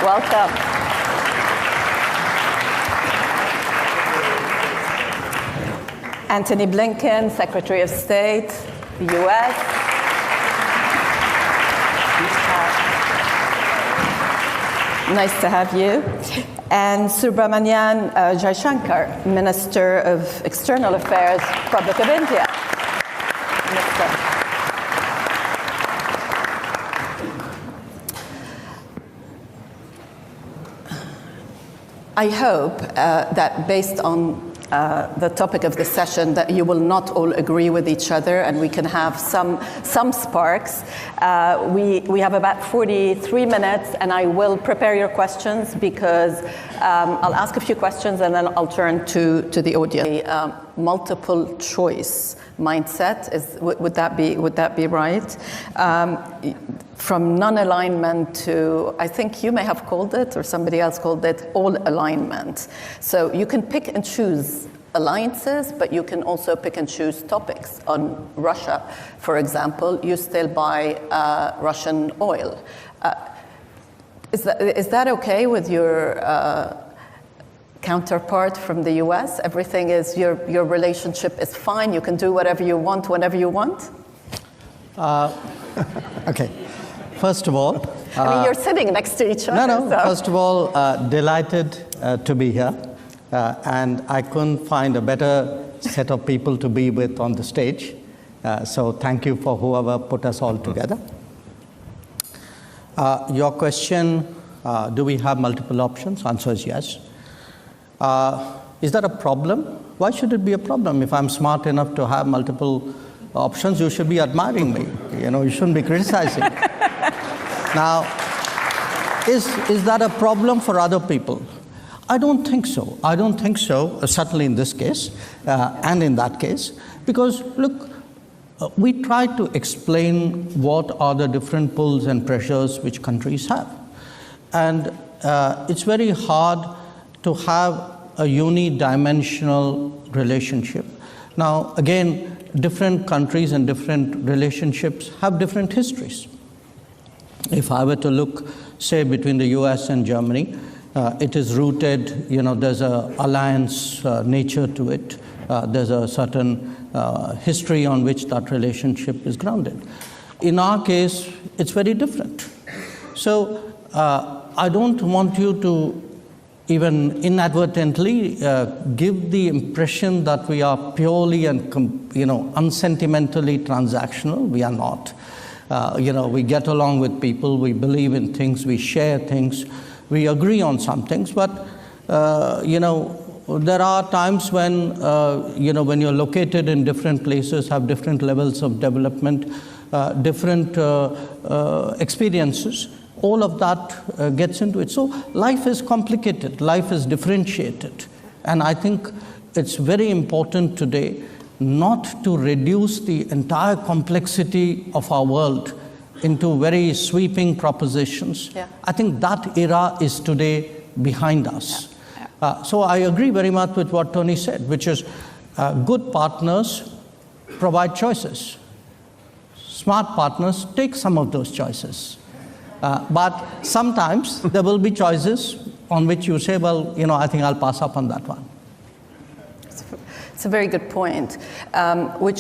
Welcome. Antony Blinken, Secretary of State, the U.S. Nice to have you. And Subramanian Shankar, Minister of External Affairs, Republic of India. Minister. I hope that based on the topic of the session that you will not all agree with each other and we can have some sparks. We have about 43 minutes and I will prepare your questions because I'll ask a few questions and then I'll turn to the audience. Multiple choice mindset, would that be right? From non-alignment to, I think you may have called it, or somebody else called it, all alignment. So you can pick and choose alliances, but you can also pick and choose topics. On Russia, for example, you still buy Russian oil. Is that okay with your counterpart from the US? Everything is, your relationship is fine, you can do whatever you want, whenever you want? Okay. First of all, I mean, you're sitting next to each other. No. So. First of all, delighted to be here, and I couldn't find a better set of people to be with on the stage. So thank you for whoever put us all together. Your question: do we have multiple options? Answer is yes. Is that a problem? Why should it be a problem? If I'm smart enough to have multiple options, you should be admiring me. You shouldn't be criticizing. Now, is that a problem for other people? I don't think so. I don't think so, certainly in this case and in that case, because look, we try to explain what are the different pulls and pressures which countries have. And it's very hard to have a unidimensional relationship. Now, again, different countries and different relationships have different histories. If I were to look, say, between the US and Germany, it is rooted, there's an alliance nature to it. There's a certain history on which that relationship is grounded. In our case, it's very different. So I don't want you to even inadvertently give the impression that we are purely and unsentimentally transactional. We are not. We get along with people, we believe in things, we share things, we agree on some things, but there are times when when you're located in different places, have different levels of development, different experiences. All of that gets into it. So life is complicated, life is differentiated. And I think it's very important today not to reduce the entire complexity of our world into very sweeping propositions. Yeah. I think that era is today behind us. Yeah. So I agree very much with what Tony said, which is good partners provide choices. Smart partners take some of those choices. But sometimes there will be choices on which you say, well, I think I'll pass up on that one. It's a very good point, which